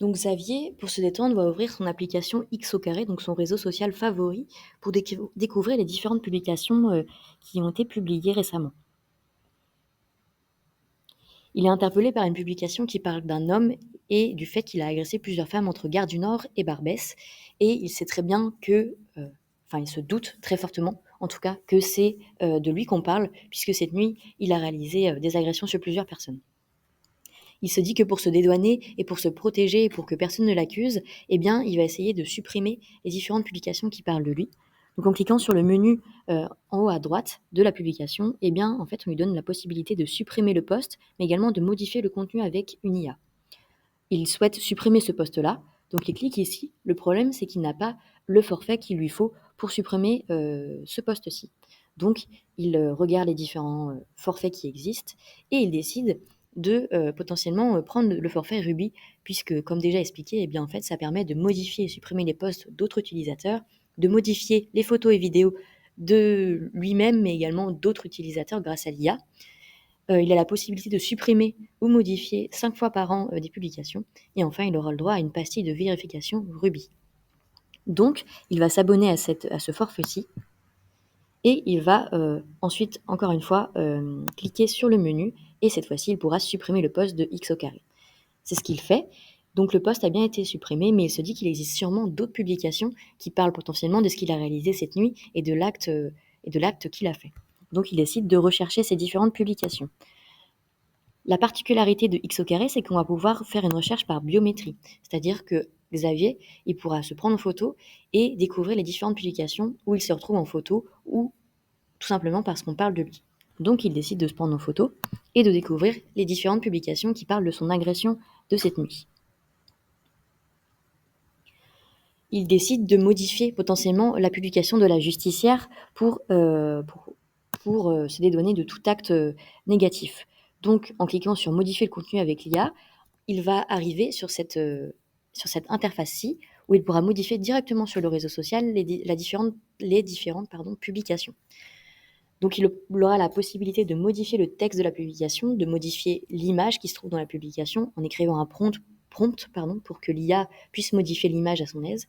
Donc Xavier, pour se détendre, va ouvrir son application X au carré, donc son réseau social favori, pour découvrir les différentes publications qui ont été publiées récemment. Il est interpellé par une publication qui parle d'un homme et du fait qu'il a agressé plusieurs femmes entre Gare du Nord et Barbès. Et il sait très bien que, il se doute très fortement, en tout cas, que c'est de lui qu'on parle, puisque cette nuit, il a réalisé des agressions sur plusieurs personnes. Il se dit que pour se dédouaner et pour se protéger et pour que personne ne l'accuse, eh bien, il va essayer de supprimer les différentes publications qui parlent de lui. Donc en cliquant sur le menu en haut à droite de la publication, eh bien, en fait, on lui donne la possibilité de supprimer le post, mais également de modifier le contenu avec une IA. Il souhaite supprimer ce post-là, donc il clique ici. Le problème, c'est qu'il n'a pas le forfait qu'il lui faut pour supprimer ce post-ci. Donc, il regarde les différents forfaits qui existent et il décide de potentiellement prendre le forfait Ruby, puisque, comme déjà expliqué, eh bien, en fait, ça permet de modifier et supprimer les posts d'autres utilisateurs, de modifier les photos et vidéos de lui-même, mais également d'autres utilisateurs grâce à l'IA. Il a la possibilité de supprimer ou modifier 5 fois par an des publications. Et enfin, il aura le droit à une pastille de vérification Ruby. Donc, il va s'abonner à ce forfait-ci et il va ensuite, encore une fois, cliquer sur le menu et cette fois-ci, il pourra supprimer le post de X au carré. C'est ce qu'il fait. Donc le post a bien été supprimé, mais il se dit qu'il existe sûrement d'autres publications qui parlent potentiellement de ce qu'il a réalisé cette nuit et de l'acte qu'il a fait. Donc il décide de rechercher ces différentes publications. La particularité de X au carré, c'est qu'on va pouvoir faire une recherche par biométrie. C'est-à-dire que Xavier, il pourra se prendre en photo et découvrir les différentes publications où il se retrouve en photo ou tout simplement parce qu'on parle de lui. Donc il décide de se prendre en photo et de découvrir les différentes publications qui parlent de son agression de cette nuit. Il décide de modifier potentiellement la publication de la justicière pour se dédouaner de tout acte négatif. Donc, en cliquant sur modifier le contenu avec l'IA, il va arriver sur cette interface-ci où il pourra modifier directement sur le réseau social les différentes publications. Donc, il aura la possibilité de modifier le texte de la publication, de modifier l'image qui se trouve dans la publication en écrivant un prompt pour que l'IA puisse modifier l'image à son aise.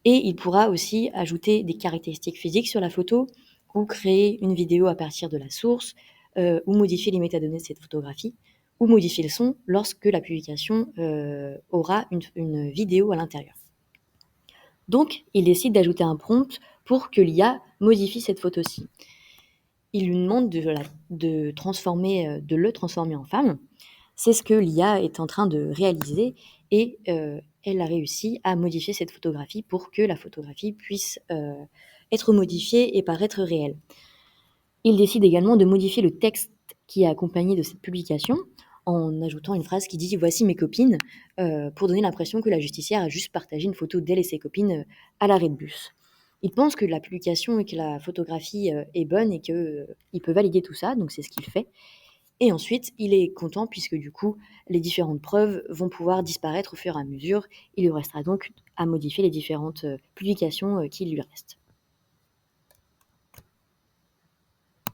Et il pourra aussi ajouter des caractéristiques physiques sur la photo ou créer une vidéo à partir de la source ou modifier les métadonnées de cette photographie ou modifier le son lorsque la publication aura une vidéo à l'intérieur. Donc, il décide d'ajouter un prompt pour que l'IA modifie cette photo-ci. Il lui demande de le transformer en femme. C'est ce que l'IA est en train de réaliser et elle a réussi à modifier cette photographie pour que la photographie puisse être modifiée et paraître réelle. Il décide également de modifier le texte qui est accompagné de cette publication en ajoutant une phrase qui dit « Voici mes copines » pour donner l'impression que la justicière a juste partagé une photo d'elle et ses copines à l'arrêt de bus. Il pense que la publication et que la photographie est bonne et qu'il peut valider tout ça, donc c'est ce qu'il fait. Et ensuite, il est content puisque du coup, les différentes preuves vont pouvoir disparaître au fur et à mesure. Il lui restera donc à modifier les différentes publications qui lui restent.